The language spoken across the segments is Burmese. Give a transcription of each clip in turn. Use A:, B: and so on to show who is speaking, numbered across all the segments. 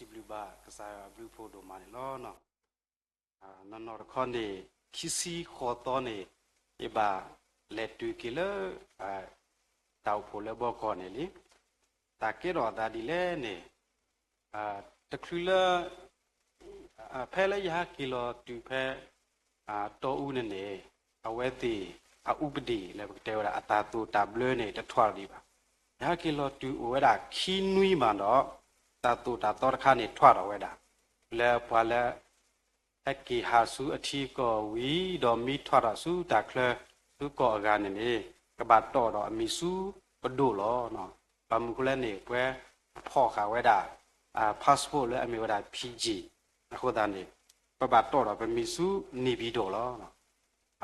A: blue bar kasaya blue photo mani lo no no khone kisi khoto ne eba let tu kilo tau pho le bo ko ne li ta ke ro da di le ne ta khula phe le ya kilo tu phe to u ne ne awe ti a upadi le te wa ata tu ta blue ne ta thwa di ba ya kilo tu we da khi nui ma no ta tu ta to kha ne thwa ro we da le pwa le aki ha su athi ko wi do mi thwa ra su ta khle su ko ga ne ne ka ba to do mi su pa do lo no pa mu khle ne pwe pho kha we da passport le a mi we da pg a kho da ne pa ba to do pa mi su ni bi do lo no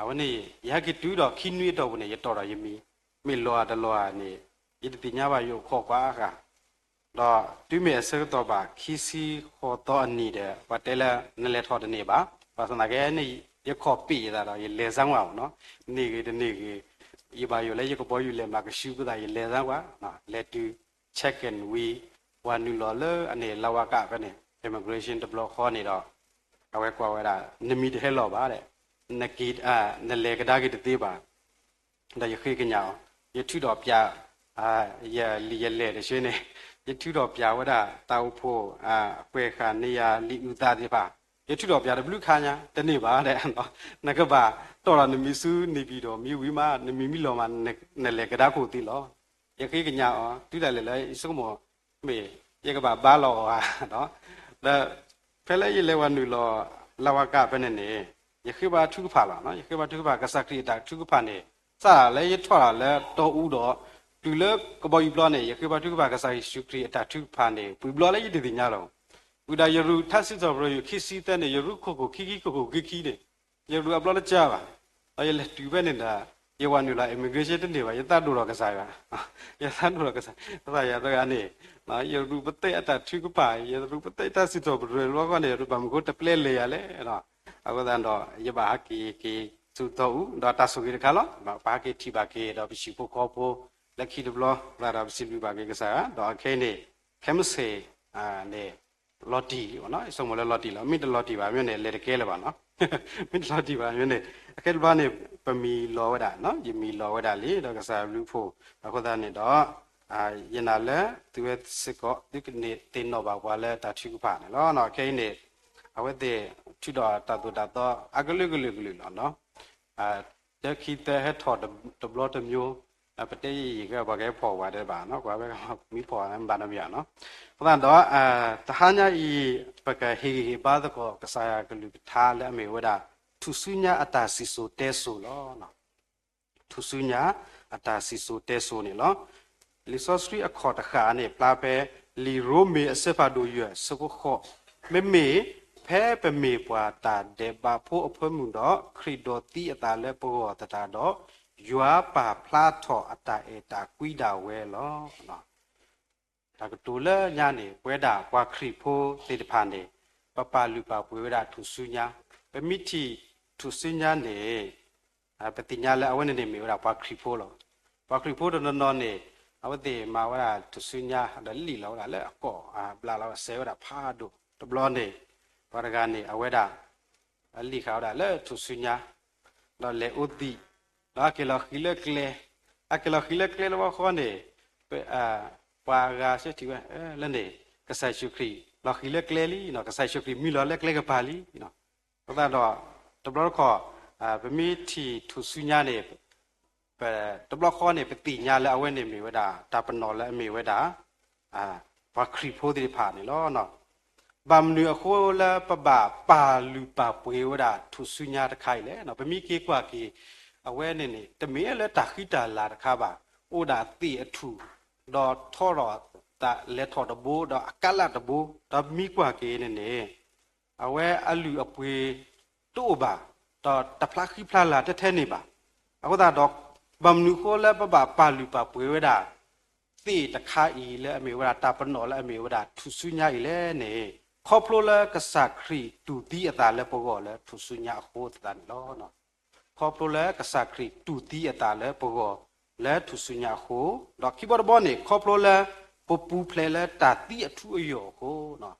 A: a we ne ya ki tu do khi nui do ne ye to do ye mi lo da lo ne ye ti nya ba yo kho kwa kaတော့တွမေဆကတော့ပါခီစီခေါ်တော့နေတဲ့ဘာတဲလဲနလဲထော်တဲ့နေပါပါစနာကဲနေရခေါ်ပြီတာတော့ရလေဆန်းအောင်နော်နေကတနေကရပါရလဲရကပေါ်ရလဲမှာကရှုကတာရလေဆန်းကွာနော်လက်တူ check and we one new law အနေလဝကပဲနေ immigration develop ခေါ်နေတော့အဝဲကွာဝဲတာနမီတဲ့လောပါတဲ့နကီနလေကဒါကတသေးပါဒါရခေကညာရထူတော့ပြရလီရလေတဲ့ရှင်နေยทุดอกပြာဝဒတာဥဖို့အကွဲခါနေရလီဥတာဒီပါยทุดอกပြာတဘလူခါညာတနေ့ပါတဲ့နော်နကပါတော်ရနမီစုနေပြီးတော့မြဝီမနမီမီလောမနလေကဒါကိုတီလောယခိကညာအောတူတယ်လေစုံမောမေယကပါဘာလောဟာနော်ဒါဖဲလဲရလေဝနူလောလဝကပဲနဲ့နေယခိပါထုဖာလာနော်ယခိပါထုဖာကစကရီတာထုဖာနေစလဲရထွာလဲတော်ဥတော့တူလကဘောယူပလနဲ့ရခေပါတုကပါကစားရှုခရီအတာထုဖာနေပူပလလည်းရည်တည်ညာတော့ဘူဒါယရုထတ်စစ်တော်ဘရယခိစီတဲ့နေယရုခုကိုခိခိကိုကိုခိခိနေယရုအပလလည်းကြာပါအဲလေတူပဲနေတာယေဝနူလာ immigration တဲ့နေပါယတတ်တော်ကစားပါယတတ်တော်ကစားဒါရတော့ကနေနော်ယရုပတဲ့အတာထုကပါယရုပတဲ့တတ်စစ်တော်ဘရလောကနေရပမကိုတပလက်လေရလေနော်အခုတန်တော့ယဘာကီသူတော့ဒါတဆုကြီးခါလောဘာကီထိပါကီတော့ရှိဖို့ခေါ်ဖို့လက်ခိဒဘလလာရပ်စီဘီဘာကေကစားတော့ခဲနေခဲမစေနေလော်တီနော်အစုံမလဲလော်တီလားမိတလော်တီပါမြို့နေလေတကဲလေပါနော်မိတလော်တီပါမြို့နေအကဲဘာနေပမီလောဝဒနော်ယမီလောဝဒလေတော့ကစားလူဖို့အခုသားနေတော့ယနာလဲသူရဲ့စစ်ကောဒီကနေတင်တော့ပါကွာလဲတာထီကပါနော်ခဲနေအဝဲတဲ့ထီတော့တတ်တော့အကလုကလုနော်တခိတဲ့ဟက်ထော်ဒဘလတ်မျိုးပတေးကဘာကဲပေါ်ပါတယ်ပါနော်ကွာပဲမိပေါ်တယ်ဘာလို့မရနော်ဘုရားတော့တဟညာဤပကဟေဘာဒကောကဆာယကလူထားလဲအမေဝဒသူစုညာအတာစီဆိုတဲဆိုလောနော်သူစုညာအတာစီဆိုတဲဆိုနေလောလီဆိုစထရီအခေါ်တခါနေပလာပဲလီရိုမေအစဖာဒိုရွစကုခောမေဖဲပမေပွာတာဒေဘာဖို့အဖွမှုတော့ခရီဒိုတီအတာလဲပေါ်တတာတော့ရွာပါဖလားထော်အတာအတာကွီတာဝဲလောနော်ဒါကတူလဲညာနေပွဲတာကွာခရီဖိုးစေတဖာနေပပလူပါပွဲတာသူစုညာပမိတီသူစုညာနေပတိညာလဲအဝနေနေမြေတာကွာခရီဖိုးလောကွာခရီဖိုးတော့နော်နေအဝတိမာဝတာသူစုညာဒါလီလောတာလဲအကောပလာလောဆဲဝတာဖာဒိုတဘလောနေဘာရကနေအဝဲတာအလီခါတာလဲသူစုညာတော့လေဥတီအကလခိလကလေလောခေါနေပွာဂါစတိဝလနေကဆာရှုခရီလခိလကလေလီနော်ကဆာရှုခရီမီလောလက်ကလေကပါလီနော်ဘာတော့တဘလခေါ်ဗမီတီသူစုညာနေတဘလခေါ်နေပတိညာလဲအဝဲနေမီဝဒါတာပနော်လဲအမီဝဒါဘာခရီဖိုးဒီဖာနေလောနော်ဘမ်နူအခုလာပပါလူပါပွေဝဒါသူစုညာတခိုင်လဲနော်ဗမီကေကွာကေအဝဲနေနေတမင်းလည်းတာခိတာလာတခါပါအိုဒါတိအထူတော့ထော်တော့တာလက်ထော်တဘူတော့အကလတ်တဘူတော့မိကွာကေနေနေအဝဲအလူအပွေတို့ပါတော့တဖလာခိဖလာလာတဲ့ထဲနေပါအခုဒါတော့ဘမ်နူခိုလည်းပါလူပါပွေဝဒါတိတခါဤလည်းအမေဝဒါတာပနော်လည်းအမေဝဒါထူဆုညာဤလည်းနေခေါပလိုလည်းကဆာခရီတူတီအတာလည်းပေါ်ကောလည်းထူဆုညာဟိုတန်လောနော်ခေါပလိုလဲကဆာခရီတူတီအတာလဲပေါ်လဲသူစညာခိုဒေါ်ခိဘောဘောနေခေါပလိုလဲပပူဖလဲလဲတာတီအထူအယောခိုနော်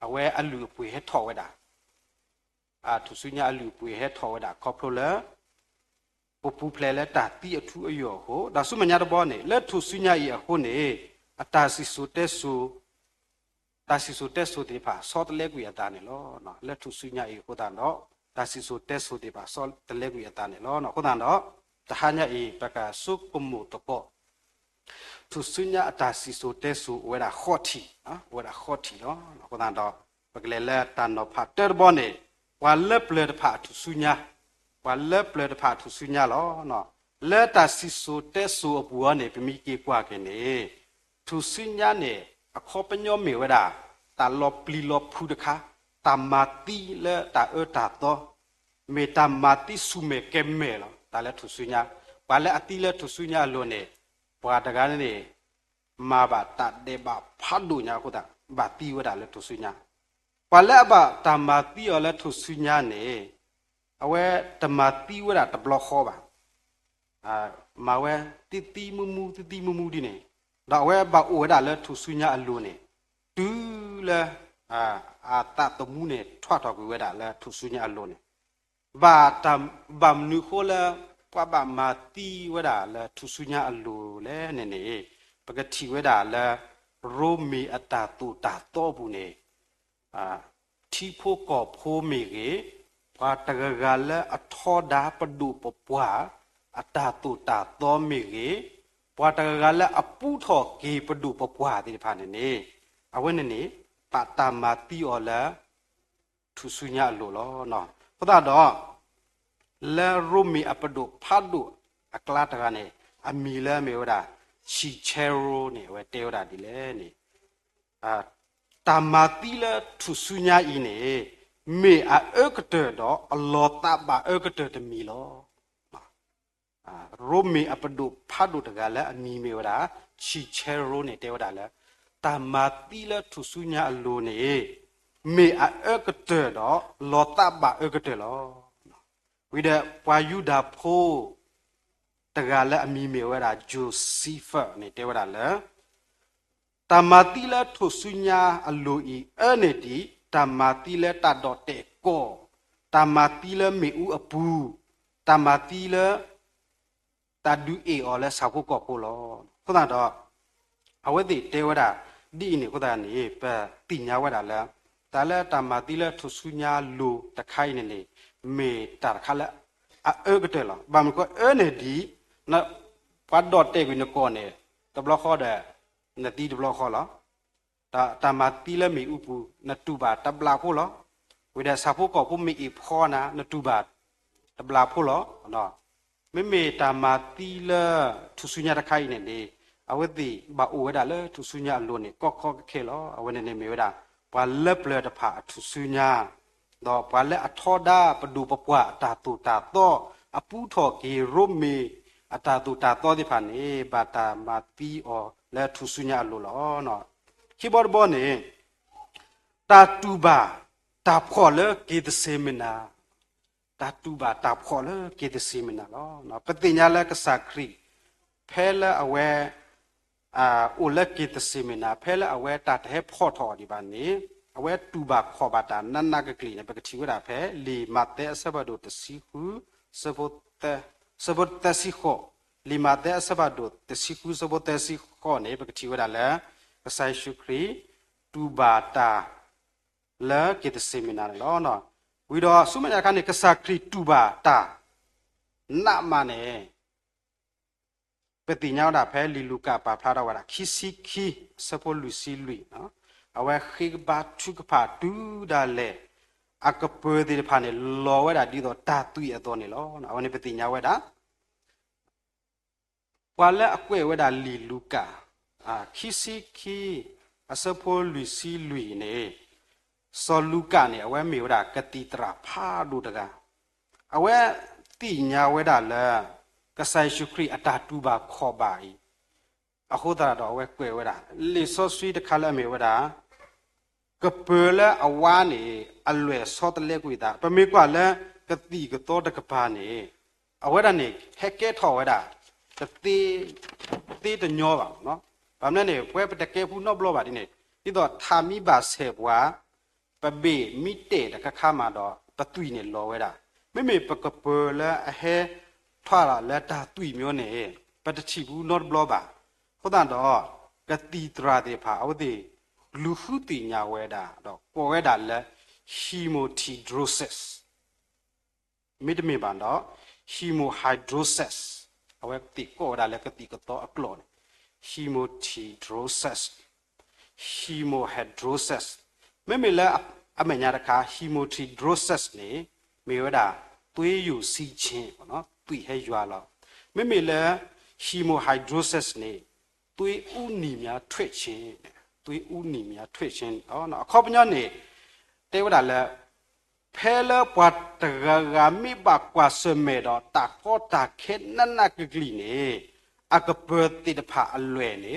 A: အဝဲအလူပွေဟဲထော်ဝဲတာသူစုညာအလူပွေဟဲထော်ဝဲတာခေါပလိုလဲပူဖလဲလဲတာတီအထူးအယောဟိုဒါစုမညာတဘောနေလက်သူစုညာဤအခုနေအတာစီဆိုတက်ဆူတာစီဆိုတက်ဆူဒီပါစောတလဲကွေအတာနေလောနော်လက်သူစုညာဤဟိုတာနော်တာစီဆိုတက်ဆူဒီပါစောတလဲကွေအတာနေလောနော်ဟိုတာနော်တဟာညာဤပကဆုပမှုတကောသူစုညာအတာစီဆိုတက်ဆူဝဲတာခေါတီနော်ဝဲတာခေါတီနော်ဟိုတာတော့ပကလဲလဲတန်တော့ဖတ်တဲ့ဘောနေဝါလက်ပလက်ဖတ်သူစုညာဝါလက်ပလက်ဖတ်သူစုညာလောနော်လက်တာစီဆိုတက်ဆူအပူအနေပမိကေကွာကနေသူစုညာနေအခေါ်ပညောမေဝဲတာတာလောပလီလောဖူတခါတမာတီလဲတာတာတော့မေတမာတီစုမေကဲမဲလောတာလဲသူစုညာဝါလက်အတီလဲသူစုညာလို့နေပွာတကားနေမာဘာတတေဘာဖတ်လို့ညာခုတာဘာတီဝဲတာလဲသူစုညာဝါလက်ဘာတမာတီရောလဲသူစုညာနေအဝဲတမာတီဝဲတာတဘလခေါ်ပါမာဝဲတီမူဒီနေဒါဝဲဘာအိုဒါလဲသူစုညာအလိုနေတူလဲတတမှုနေထွတ်တော့ကွေဝဲတာလဲသူစုညာအလိုနေဘာတမ်ဘမ်နုခိုလဲပွားဘာမာတီဝဲတာလဲသူစုညာအလိုလဲနေပကတိဝဲတာလဲရိုမီအတာတူတာတော့ဘူးနေတီဖို့ကောဖိုးမီကေဘာတကကလဲအထောဒါပဒုပပွားအတာတူတာတော့မီကေပွာတကကလည်းအပူထော်ကေပဒုပပွားတိဖာနေအဝဲနေပတာမာတီော်လာသူစုညာလိုလောနော်ဘုရားတော့လဲရိုမီအပဒုဖတ်ဒုအကလာတကနေအမီလဲမေဝတာချီချဲရိုနေဝဲတေဝတာဒီလဲနေတာမာတီလဲသူစုညာဤနေမေအကတဲ့တော့အလောတဘာအကတဲ့တမီလောရိုမီအပဒုဖတ်ဒုတကလည်းအမီမေဝတာချီချဲရိုနေတေဝတာလဲတာမာတီလဲသူစုညာအလိုနေမေအကတဲ့တော့လောတဘာအကတဲ့လောဝိဒပွာယူဒါဖိုတကလည်းအမီမေဝတာဂျိုစီဖာနေတေဝတာလဲတာမာတီလဲသူစုညာအလိုဤအနေတီတာမာတီလဲတတ်တော့တဲ့ကောတာမာတီလဲမေဥအပူတာမာတီလဲတာဒူအေအော်လဲစာဖို့ကောကိုလောခုနတော့အဝဲတိတေဝတာဒီနေခုနနေပတိညာဝတာလဲတာလဲတာမာတီလဲသူစုညာလိုတခိုင်နေမေတာခါလဲကတဲ့လောဘာမကောအနေဒီနပတ်တော့တဲ့ကွနကောနေတဘလခေါ်တဲ့နတီတဘလခေါ်လောတာမာတီလဲမေဥပူနတူပါတဘလာဖို့လောဝိဒစာဖို့ကောဖို့မေအဖောနာနတူပါတဘလာဖို့လောနော်မေတာမာတီလာသူစုညာတခိုင်နေအဝတိဘာအိုဝဒါလဲသူစုညာလိုနေကော့ခေခဲလောအဝနေမေဝဒါဘာလက်ပလက်တဖာသူစုညာတော့ဘာလက်အထောဒါပဒူပပွားတာတူတာတော့အပူထော်ကေရိုမီအတာတူတာတော့ဒီဖာနေဘာတာမာတီအော်လဲသူစုညာလိုလောနော်ခိဘောဘောနေတာတူဘာတာဖော်လဲကေတစေမနာတာတူဘာတာဖော်လဲကေတစီမနာလောနော်ပတိညာလဲကစားခရီဖဲလဲအဝဲအိုလက်ကေတစီမနာဖဲလဲအဝဲတာတဲ့ဖော်ထော်ဒီပါနေအဝဲတူဘာခေါ်ပါတာနနကကလီနေပကတိဝတာဖဲလီမတဲဆဘဒိုတစီခုဆဘတ်တစီခိုလီမတဲဆဘဒိုတစီခုဆဘတ်တစီခိုနေပကတိဝတာလဲကဆိုင်ရှုခရီတူဘာတာလဲကေတစီမနာလောနော်ဝီတော့ဆုမညာခနဲ့ကစားခရီတူပါတာနမနဲ့ပတိညာတာဖဲလီလူကပါဖလာတော့ဝတာခီစီခီစပိုလူစီလူနော်အဝဲခိဘာထုကပါတူဒါလေအကပဒီဖာနေလောဝဲတာဒီတော့တာတူရတော့နေလောနော်အဝနေပတိညာဝဲတာပွာလဲအကွဲဝဲတာလီလူကခီစီခီအစပိုလူစီလူနေစောလူကနေအဝဲမေဝတာကတိတရာဖာဒုတကအဝဲတိညာဝဲတာလဲကဆိုင်ရှုခရီအတာတူပါခေါ်ပါဤအခုတရတော့ဝဲကွယ်ဝဲတာလေစောဆွီတခါလဲမေဝတာကပလအဝါနေအလွယ်စောတလဲကွေတာပမေကွာလဲကတိကတော့တကပါနေအဝဲတာနေဟက်ကဲထော်ဝဲတာတတိတညောပါနော်ဗာမနဲ့နေပွဲပတကဲဖူနော့ဘလောပါဒီနေဒီတော့သာမိပါဆေဘွာ เบมิเตตะข้ามาดอปะตุยเนี่ยรอไว้ด่าไม่ปะกะเปละเฮทว่าละและตาตุยမျိုးเนี่ยปะตะชิบูนอตบลอบาเขาตันดอกะตีตราเตผาเอาดิလူခုတိညာဝဲတာတော့ပေါ်ဝဲတာလဲ hematohydrosis မိတမင်ပန်တော့ hematohydrosis အဝဲတိကိုဒါလဲကတိကတော့အကလော hematohydrosis hematohydrosis မဲလဲအမညာတခါ hematohydrosis နေမေဝဒါသွေးယူစီးခြင်းပေါ့နော်သွေးဟဲရွာလောက်မဲလဲ hematohydrosis နေသွေးဥနီများထွက်ခြင်းသွေးဥနီများထွက်ခြင်းနော်အခေါ်ပညောနေတေဝဒါလဲဖဲလပွားတဂါမိဘကွာစမဲတော့တာကောတာခဲနနကကလီနေအကပတိတဖာအလွယ်နေ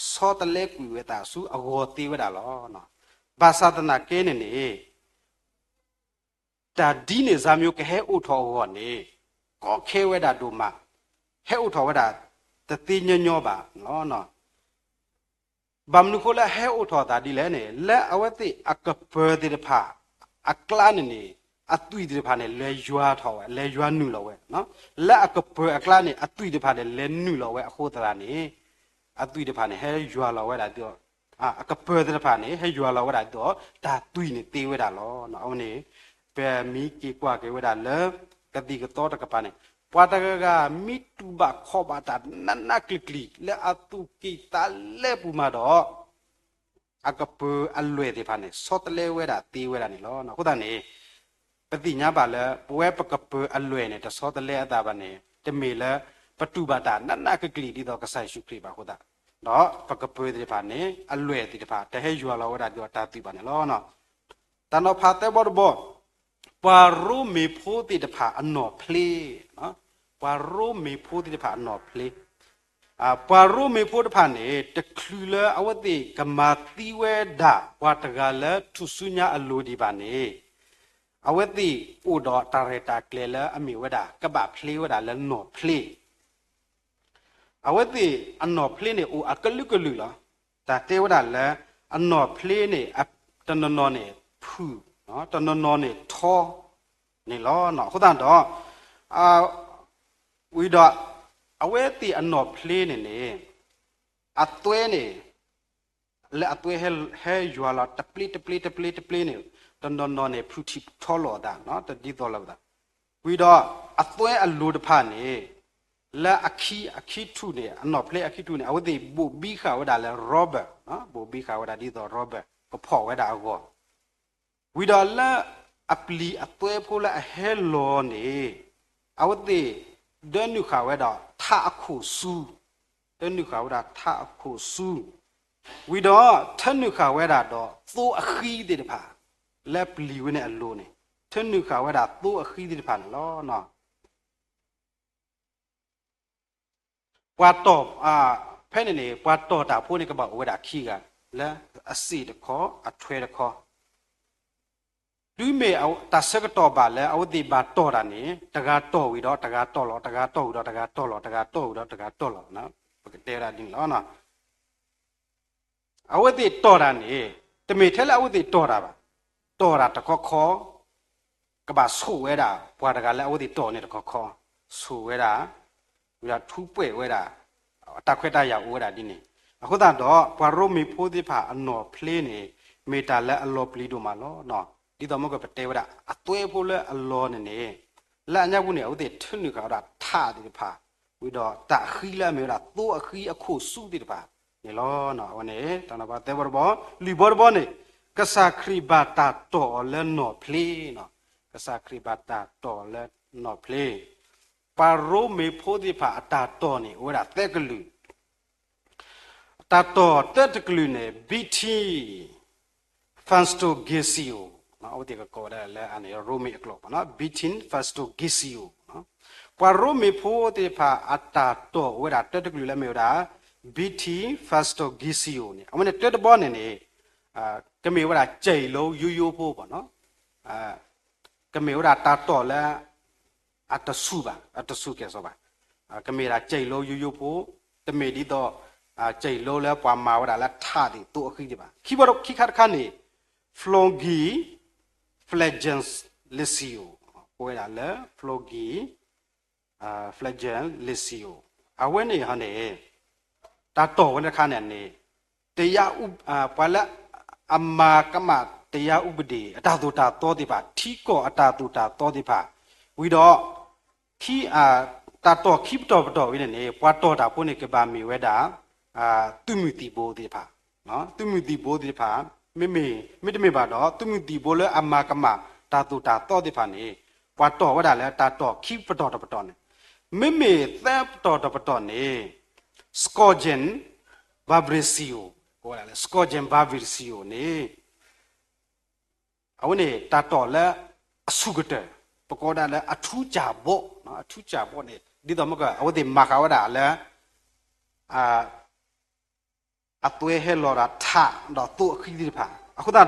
A: စောတလဲကွေဝတာစုအဂောတေဝဒါလောနော်ဘာသာတနာကဲနေတာဒီနေဇာမျိုးကဟဲဥထောဟောနေကောခဲဝဒါဒုမဟဲဥထောဝဒါတတိညညောပါနော်ဘမ်နုခိုလာဟဲဥထောတာဒီလဲနေလက်အဝတိအကပတိတဖာအကလာနေအသွိတိတဖာနေလဲရွာထောဝဲလဲရွာနုလောဝဲနော်လက်အကပအကလာနေအသွိတဖာနေလဲနုလောဝဲအခုတရာနေအသွိတဖာနေဟဲရွာလောဝဲတာတော့အကပတိတဖာနေဟဲရွာလောဝဲတာတော့ဒါသွိနေတေးဝဲတာလောနော်အောင်နေပဲမီကေကွာကေဝဲတာလဲကတိကတော့တကပါနေပွားတကမိတူဘခောဘာတာနနကလကလီလဲအတုကိတလဲပူမာတော့အကပအလွယ်တဲ့ဖာနေစောတလဲဝဲတာတေးဝဲတာနေလောနော်ဟုတ်တာနေပတိညာပါလဲပွဲပကပအလွယ်နေတစောတလဲအတာပါနေတမေလဲပတုဘတာနနကကလီဒီတော့ကဆိုင်ရှုခရိပါဟုတ်တာနော်ပကပတဲ့ဖာနေအလွယ်တဲ့ဖာတဟဲရွာလောဝဲတာဒီတော့တာတိပါနေလောနော်တန်တော့ဖာတဲ့ဘောပါရုမေဖို့တဲ့ဖာအနော်ဖလေနော်ပါရုမေဖို့တဲ့ဖာအနော်ဖလေပါရုမေဖို့တဲ့ဖာနေတခလူလအဝတိကမာတိဝဲဒါဝါတကလထုဆုညာအလိုဒီပါနေအဝတိဥဒောတာရတာကလေလအမီဝဒါကပဖလေဝဒါလနော်ဖလေအဝတိအနော်ဖလေနေဥအကလုကလူလာတာတေဝဒါလအနော်ဖလေနေတနနော်နေဖူနော်တနနော်နေထောနေလောနော်ဟုတ်တယ်တော့ဝီတော့အဝဲတီအနော်ဖလေးနေအသွဲနေလဲအသွဲဟဲရွာလာတပလီနေတန်နော်နေဖူတီထောလောတာနော်တဒီတော်လာတာဝီတော့အသွဲအလိုတဖာနေလဲအခီထုနေအနော်ဖလေးအခီထုနေအဝဲတီဘူဘီခါဝဒါလဲရောဘတ်နော်ဘူဘီခါဝဒါဒီတော့ရောဘတ်ကဖော်ဝဲတာအောဝီတော့လဲအပလီအသွဲဖိုးလဲအဟဲလောနေအဝဲတီဒန်နုခါဝဲတော့ထာအခုစုဒန်နုခါဝဲတာထာအခုစုဝီတော့ထန်နုခါဝဲတာတော့သိုးအခီးတဲ့တဖာလက်ပလီဝဲနဲ့အလိုနေထန်နုခါဝဲတာသိုးအခီးတဲ့တဖာလောနော်ပွားတော့ဖဲနေပွားတော့တာဖိုးနေကပဝဲတာခီကလဲအစီတခေါ်အထွဲတခေါ်လူမေအတဆကတော့ပါလဲအဝတိပါတော့တာနေတကားတော့ဝီတော့တကားတော့လောတကားတော့ဝီတော့တကားတော့လောတကားတော့ဝီတော့တကားတော့လောနော်ပကတဲရာဒင်းလောနော်အဝတိတော့တာနေတမေထဲလဲအဝတိတော့တာပါတော့တာတခေါ်ခေါ်ကပါဆူဝဲတာဘွာတကားလဲအဝတိတော့နေတခေါ်ခေါ်ဆူဝဲတာဝီတာထူးပွဲဝဲတာတခွဲတာရောက်ဝဲတာဒီနေအခုတော့ဘွာရိုမီဖိုးတိဖာအနော်ဖလေးနေမေတာလဲအလောပလီတို့မှာလောနော်ဒီတော့မကပတဲဝဒအသွဲဖို့လဲအလောနေလာညဘူးနေဥဒေထွန်းနုခါတာထာဒီဖာဝီတော့တခီလာမေတာတိုးအခီအခုစုဒီဖာနေလောနော်ဝနေတနဘာတဲဘောလီဘောနေကဆာခရီဘာတာတော်လဲနော်ဖလီနော်ကဆာခရီဘာတာတော်လဲနော်ဖလီပါရိုမေဖို့ဒီဖာအတာတော်နေဝဒတက်ကလူတာတော်တက်ကလူနေဘီတီဖန်စတိုဂေစီယိုနော်အဝတိကကောဒါလဲအနေရိုမီအကလောနော်ဘီတင်ဖတ်စတိုဂီစီယိုနော်ပွာရိုမီဖိုတေဖာအတာတော့ဝဲတာတက်တကလူလဲမြေတာဘီတီဖတ်စတိုဂီစီယိုနေအမနဲ့တက်တဘောနေနေကမေဝတာကြိတ်လုံးယူဖို့ပေါ့နော်ကမေဝတာတာတော့လဲအတဆုပါအတဆုကဲဆိုပါကမေတာကြိတ်လုံးယူဖို့တမေဒီတော့ကြိတ်လုံးလဲပွာမာဝတာလဲထတယ်တူအခီးဒီပါခိဘတော့ခိခတ်ခါနေ Flogi Flagens Lisio ကိုရလဲ Flogi Flagen Lisio အဝဲနေဟန်နေတာတော်ဝနခါနဲ့နေတရားဥပါလအမာကမတရားဥပဒေအတာတူတာတောတိပါထီကောအတာတူတာတောတိပါဝီတော့ခီတာတော်ခိပတော်ပတော်ဝိနေပွားတော်တာပုန်နေကပါမီဝဲတာသူမူတီဘိုတိပါနော်သူမူတီဘိုတိပါမိတမေပါတော့သူမူတီဘိုလဲအမာကမတာတူတာတောတိပါနေပွားတော်ဝဲတာလဲတာတော်ခိပတော်တပတော်နေမိသက်တော်တပတော်နေစကောဂျင်ဘာဘရစီယိုကိုလာလဲစကောဂျင်ဘာဘရစီယိုနေအဝနေတာတော်လဲအဆုကတဲ့ပကောဒါလဲအထူးကြဘောနော်အထူးကြဘောနေဒီတော့မကအဝဒီမာခဝဒါလဲအသွေးဟဲလော်ရာထတော့သူ့အခီးဒီဖာအခုတော့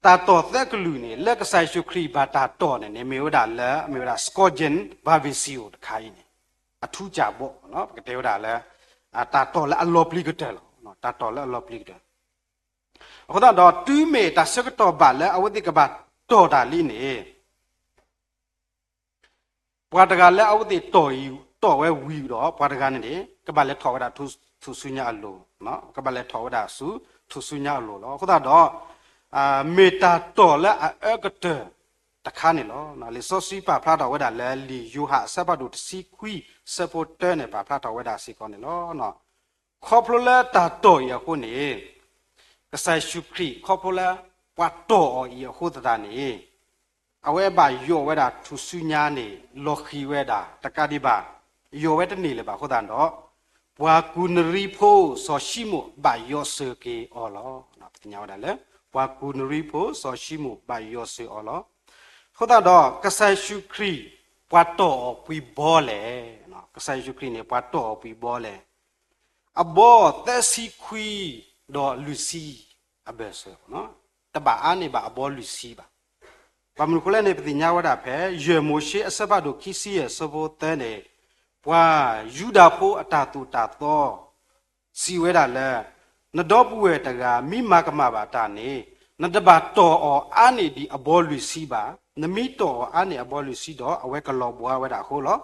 A: တာတော်သက်ကလူနေလက်ကဆိုင်ရှုခရီဘာတာတော်နေမေဝဒါလဲမေဝဒါစကောဂျင်ဘာဘီစီယိုတခိုင်းနေအထူးကြဘောနော်ကတဲ့ဝဒါလဲတာတော်လဲအလောပလီကတဲ့နော်တာတော်လဲအလောပလီကတဲ့အခုတော့တူးမေတာစကတော်ဘာလဲအဝတိကဘာတော်တာလီနေပွားတကလည်းအဝတိတော်ယူတော်ဝဲဝီတော့ပွားတကနေကဘာလဲထော်ဝဒါသူဆုညာအလိုနော်ကဘာလဲထော်ဝဒါစုသူဆုညာအလိုလောခုတော့မေတာတော်လဲအကတဲ့တခါနေလောနော်လေစောစီပါဖလာတော်ဝဒါလဲလီယူဟာဆပ်ပါတို့တစီခွီစပေါ်တဲနေပါဖလာတော်ဝဒါစီကောနေလောနော်ခေါပလလာတာတော်ရခုနေကဆိုင်ရှုခရီခေါပလာပွားတော်ရခုတတာနေအဝဲပါယောဝဲတာသူဆုညာနေလော်ခီဝဲတာတကတိပါယောဝဲတနေလေပါခုတန်တော့ဘွာကူနရီဖိုဆောရှိမိုဘာယောဆေကေအော်လောနော်ပညာဝဒါလေဘွာကူနရီဖိုဆောရှိမိုဘာယောဆေအော်လောခုတန်တော့ကဆိုင်ရှုခရီပွားတော်ပွီဘောလေနော်ကဆိုင်ရှုခရီနေပွားတော်ပွီဘောလေအဘောသက်စီခွီတော့လူစီအဘယ်ဆိုနော်တဘာအနေပါအဘောလူစီပါဘာမလို့လဲနေပတိညာဝဒဖဲယေမိုရှိအစဘတို့ခိစီရဲ့စဘောတဲနေဘွာယူဒာဖိုအတာတူတာသောစီဝဲတာလဲနတော့ပွေတကမိမကမပါတာနေနတဘာတော်အောအာနေဒီအဘောလူစီပါနမိတော်အာနေအဘောလူစီတော့အဝဲကလောဘွာဝဲတာခိုးလော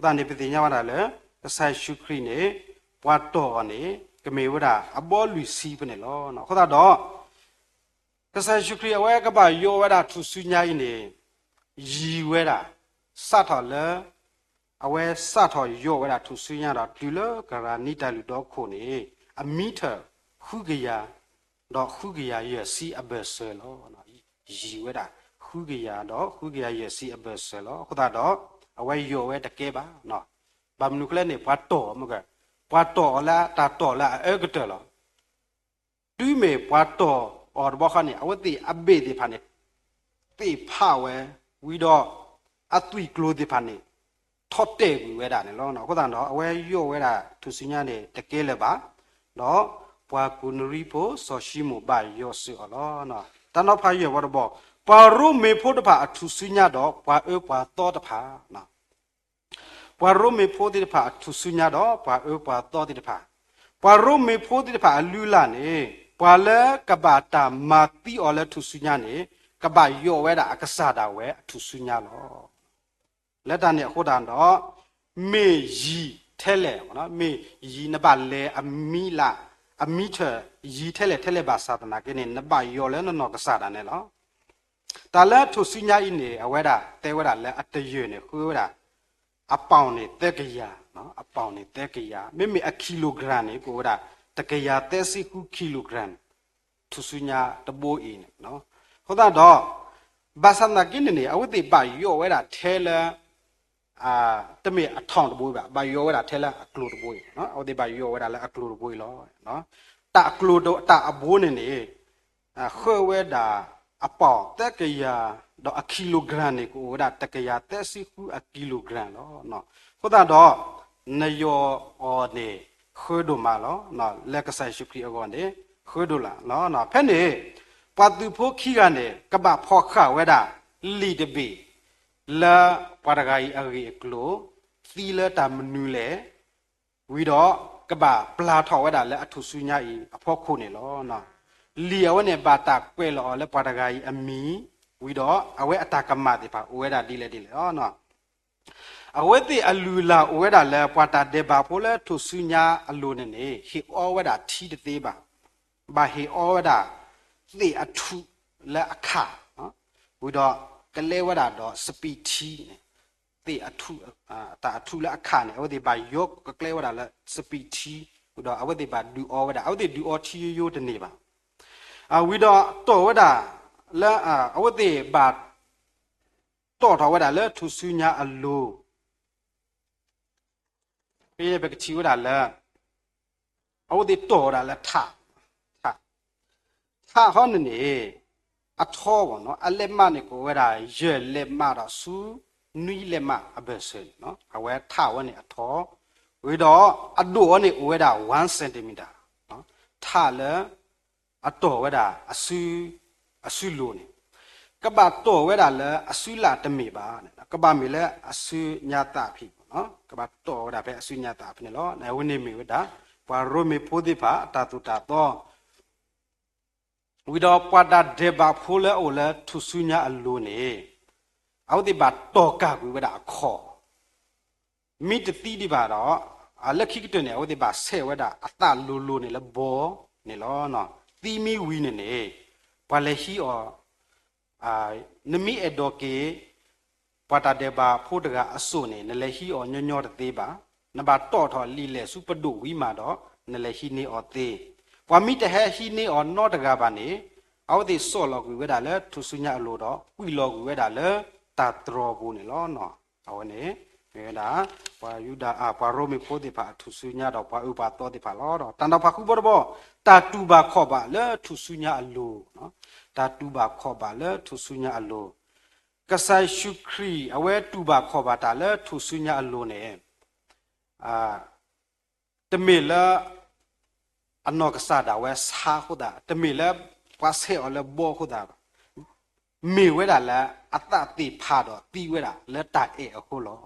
A: ဒါနေပတိညာဝဒလဲအဆိုင်ရှုခရီနေဘွာတော်နေကမေဝဒအဘောလူစီပနေလောနော်ခေါ်တော့ကစားရှုခရီအဝဲကပါယောဝဲတာသူစုညာင်းနေရီဝဲတာစထော်လဲအဝဲစထော်ယောဝဲတာသူစုညာတော့ဒီလကရာနိတလူတော့ခုနေအမီတာခုကရတော့ခုကရရဲ့စီအဘဆယ်လောနော်ရီဝဲတာခုကရတော့ခုကရရဲ့စီအဘဆယ်လောခုတော့အဝဲယောဝဲတကဲပါနော်ဘာမနုကလဲနေဘတ်တော်မကဘတ်တော်လာတာတော်လာအဲ့ကတလောတူးမေဘတ်တော်အော်ဘောခနဲ့အဝတိအဘေဒီဖာနေတေဖာဝဲဝီတော့အသွိကလိုဒီဖာနေထော့တဲ့ဝဲတာနေလောနော်ခုတန်တော့အဝဲရော့ဝဲတာသူစညာနေတကဲလဲပါနော်ဘွာကူနရီဖိုဆောရှိမိုဘာယောစီအော်နော်တနော်ဖာရောဝတ်ဘောပါရုမေဖို့တဖာအသူစညာတော့ဘွာဘွာတော့တဖာနော်ဘွာရုမေဖို့ဒီတဖာအသူစညာတော့ဘွာဘွာတော့ဒီတဖာဘွာရုမေဖို့ဒီတဖာအလူလာနေဘွာလဲကဘာတာမာတီအော်လဲသူဆုညာနေကဘာယောဝဲတာအကစားတာဝဲအသူဆုညာလောလက်တန်နဲ့ဟိုတန်တော့မေရီထဲလဲနော်မေရီနဘာလဲအမီလာအမီချာရီထဲလဲဘာသာတနာကနေနဘာယောလဲနော်ကစားတာနဲ့လောတာလဲသူဆုညာအင်းနေအဝဲတာတဲဝဲတာလဲအတရွနေခွေးဝဲတာအပေါင်နေတက်ကရနော်အပေါင်နေတက်ကရမေအကီလိုဂရမ်နေကိုဝဲတာတကရတဲ့စီခုကီလိုဂရမ်သူစုညာတဘိုးအင်းနော်ဟိုတော့ဘာသာနာကိနေအဝတိပါယောဝဲတာထဲလဲတမေအထောင်တဘိုးပါဘာယောဝဲတာထဲလဲအကလိုတဘိုးနော်အဝတိပါယောဝဲတာလဲအကလိုတဘိုးလောနော်တာကလိုတော့တာအဘိုးနေခွဲဝဲတာအပေါတက်ကရတော့အကီလိုဂရမ်နေကိုဝဲတာတကရတဲ့စီခုအကီလိုဂရမ်လောနော်ဟိုတော့နယောအော်နေခွေးတို့မှာလောနော်လက်ကဆိုင်ရှုခရီအကောနေခွေးတို့လားနော်ဖက်နေပတ်သူဖို့ခီကနေကပဖောခဝဲတာလီတပီလာပရဂိုင်အဂီကလိုသီလတာမနူလေဝီတော့ကပပလာထောက်ဝဲတာလဲအထုစုညာဤအဖောခုနေလောနော် လီအဝနဲ့ဘာတာကွဲလောလဲပါတဂါကြီးအမီဝီတော့အဝဲအတာကမတိပါဝဲတာဒီလေဩနော်အဝဲတိအလူလာဝဲတာလဲပွာတာဒေဘာဖိုလဲထုစုညာအလူနေနေဟီဩဝဲတာထီတဲ့ပါဘာဟီဩဝဲတာတိအထုလဲအခနော်ဝီတော့ကလဲဝဲတာတော့စပီထီတိအထုတာအထုလဲအခနဲ့အဝဲတိဘာယောကကလဲဝဲတာလဲစပီထီဝီတော့အဝဲတိဘာဒူဩဝဲတာအဝဲတိဒူဩထီယိုတနေပါဝီတော့တော့ဝဲတာလဲအဝဲတိဘာတော့တော်ဝဲတာလဲထုစုညာအလူပြေဘကချီဝဒါလဲအဝဒီတော်ဒါလဲထဟောနေအထောဘောနော်အလက်မနေကိုဝဒါရဲလက်မတော့စူနွီလက်မအဘဆယ်နော်အဝဲထဝနေအထောဝေတော့အဒိုနေဝဒါ1 cm နော်ထလဲအတော်ဝဒါအဆူလိုနေကဘာတော်ဝဒါလဲအဆူလာတမေပါကဘာမီလဲအဆူညာတာဖြစ်နော်ကဘာတော့ဒါပဲအဆုညာတာဖနေလောနေဝနေမီဝဒါပွာရိုမီပိုဒီဖာတာတူတာတော့ဝီတော့ပွာတာဒေဘာဖိုလဲအိုလဲထုဆုညာအလိုနေအောက်ဒီဘာတော့ကကွေဝဒါခေါ်မိတတိဒီဘာတော့အလက်ခိကတနေအောက်ဒီဘာဆဲဝဒါအတလိုနေလဲဘောနေလောနော်တီမီဝီနေဘာလဲဟီအောနမီအဒေါကေပတာဒေဘာဖို့တကအစုနေနလေဟီအောညညောတသေးပါနဘာတော့ထော်လီလေစုပဒုဝီမာတော့နလေဟီနေအောသေးပွာမိတဟဲဟီနေအောနော့တကပါနေအောဒီဆော့လောကွေဝဒါလဲထုဆုညာအလိုတော့ကွီလောကွေဝဒါလဲတာတရောဘူးနေလောနော်အဝနေဝေဒါပွာယူဒါပွာရိုမီဖိုဒီပါထုဆုညာတော့ပွာဥပါတော့ဒီပါလောတော့တန်တော့ဖခုဘောတော့တာတူပါခော့ပါလဲထုဆုညာအလိုနော်တာတူပါခော့ပါလဲထုဆုညာအလိုကဆိုင်ရှုခရီအဝဲတူပါခေါ်ပါတာလဲထုဆုညာအလိုနေတမေလာအနောကစားတာဝဲစာခုတာတမေလာပါဆေအလဘောခုတာမေဝဲတာလဲအတတိဖာတော့တီဝဲတာလဲတာအေအခုလော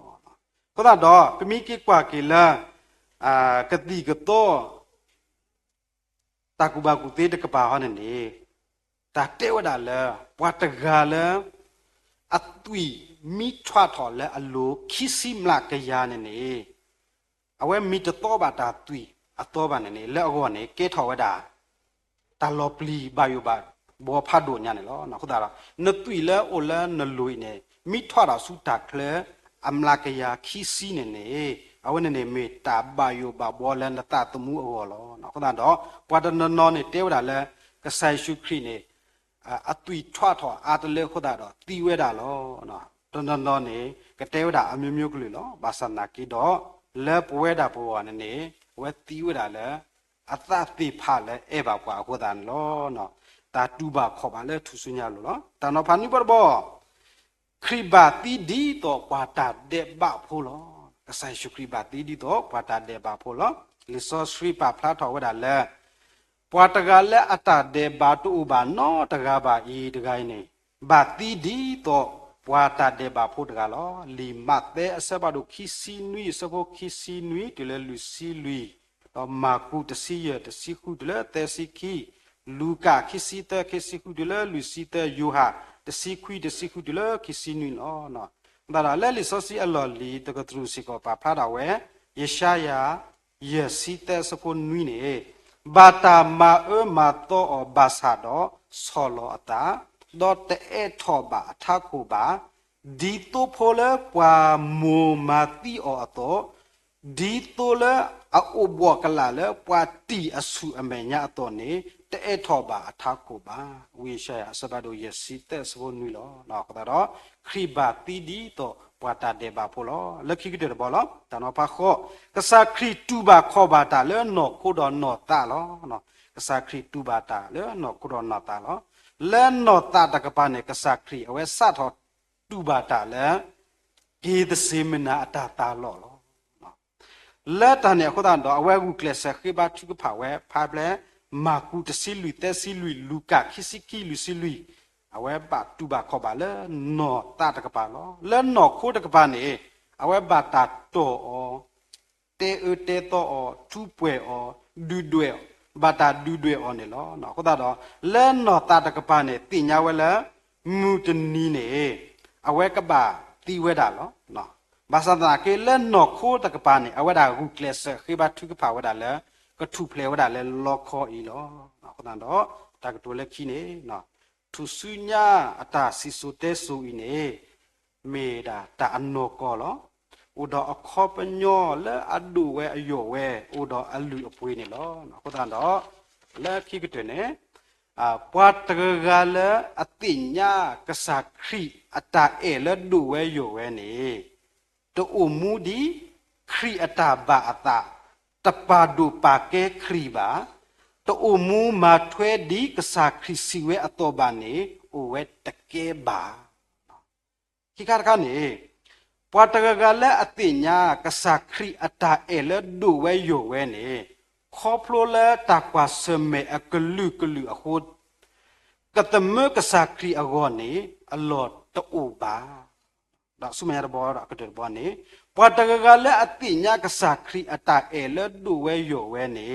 A: ခုတာတော့ပမိကိကွာကိလာကတိကတော့တာကူဘာကူတေတကပါဟောနေတာတဲဝဲတာလဲပွားတကလဲအသွီမိထွားထော်လဲအလိုခိစီမလာကရနေအဝဲမိတော့ဘာတာသွီအတော့ဘာနေလဲအောနေကေထော်ဝဒါတာလောပလီဘာယိုဘာဘောဖတ်ဒိုညာနေလောနော်ခုဒါနသွီလဲအိုလဲနလွိနေမိထွားတာစုတာကလဲအမလာကရခိစီနေအဝဲနေမေတာဘာယိုဘာဘောလဲနတာတမှုအောလောနော်ခုဒါတော့ပွားတနော်နေတဲဝဒါလဲကဆိုင်ရှုခရီနေအသွီထွားထော်အာတလဲခုဒါတော့တီဝဲတာလောနော်တနော်နေကတဲဝဒါအမျိုးမျိုးကလေးလောဘာစနာကီတော့လဲပွဲတာပေါ်နေဝဲတီဝဲတာလဲအသတိဖလဲအဲ့ပါကွာခုဒါလောနော်တာတူပါခေါ်ပါလဲထုဆုညာလို့နော်တနော်ဖာနိပေါ်ဘောခရိဘာတီဒီတော့ကွာတာတဲ့ဘဖိုလောကဆိုင်ရှုခရိဘာတီဒီတော့ကွာတာတဲ့ဘဖိုလောလီဆောစရီပါဖလာထော်ဝဲတာလဲပွာတကလည်းအတတဲ့ဘာတူဘာနောတကဘာဤတကိုင်းနေဘာတီဒီတော့ပွာတာတဲ့ဘာဖို့တကလောလီမတ်တဲ့အစဘဒုခိစီနွီစဖို့ခိစီနွီတလေလူစီလူတော့မာကူတစီရတစီခုတလေတဲစီခီလူကာခိစီတခိစီခုတလေလူစီတယူဟာတစီခွီတစီခုတလေခိစီနွီနော်နော်ဒါလာလေဆိုစီအလော်လီတကထရူစီကိုပါဖလာဝဲယေရှာယာယေစီတစဖို့နွီနေဘာတာမာမာတော့ဘာသာတော့ဆောလောအတာတော့တဲ့ထောဘာအထခုပါဒီတိုဖိုလေပွာမူမာတီအောအတော့ဒီတိုလေအဘောကလာလေပွာတီအဆူအမေညာတော့နေတဲ့ထောဘာအထခုပါဝိရှာစဘဒိုယစီတက်စဘနွီလောနော်ကတော့ခရိဘာတီဒီတော့ပွာတာဒေဘာဖိုလောလက်ခိကတဲ့ဘောလောတနောပါခောကစားခရီတူဘာခောဘာတာလဲနော်ကိုတော့နော်တာလောနော်ကစားခရီတူဘာတာလဲနော်ကိုတော့နော်တာလောလဲနော်တာတကပါနေကစားခရီအဝဲစတ်တော်တူဘာတာလဲကေသစေမနာအတာတာလောနော်လဲတန်နေခုတော့အဝဲကူကလစခိဘာချူကဖာဝဲဖာပလဲမာကူတစီလူတဲစီလူလူကခိစီကီလူစီလူအဝဲဘတ်တူဘာခောပါလဲနော်တာတကပါလောလဲနော်ခိုးတကပါနေအဝဲဘတ်တာတော့တဲတဲတော့တူပွဲဒူဒွဲ ဘာတာဒူတွေအော်နေလောနော်ကိုတာတော့လဲနော်တာတကပါနေတင်ညာဝဲလဲမူတနီနေအဝဲကပါတီဝဲတာလောနော်ဘာသာတာကေလဲနော်ခိုးတကပါနေအဝဲတာခုကလစ်ခေဘာထုကပါဝဲတာလဲကထုဖလေဝဲတာလဲလောခေါ်ဤလောနော်ကိုတာတော့တာကတူလဲခီနေနော်သူစုညာအတာစီစုတဲဆူဤနေမေတာတာအနောကောလောဥဒအခောပညောလဲအဒူဝဲအယောဝဲဥဒအလူအပွေးနေလောနော်ကိုတာတော့လဲခိကတဲ့နေပွားတကလအတိညာကစားခရီအတာအဲလဒူဝဲယောဝဲနေတူမူဒီခရီအတာဘာအတာတပါဒူပါကဲခရီပါတူမူမာထွဲဒီကစားခရီစီဝဲအတော်ပါနေအိုဝဲတကဲပါခိကာကနေပွားတကလအတိညာကစားခရီအတာအဲလဒူဝဲယောဝဲနေခေါပလိုလာတကွာစမေအကလူအခုကတမကစားခရီအဂောနေအလော့တူပါဒါဆုမရဘောရကတဲ့ဘောနေပွားတကလအတိညာကစားခရီအတာအဲလဒူဝဲယောဝဲနေ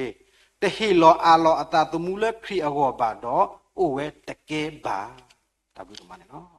A: တဟီလောအာလောအတာတမူလခရီအဂောပါတော့အိုဝဲတကဲပါဒါဘူးမနေနော်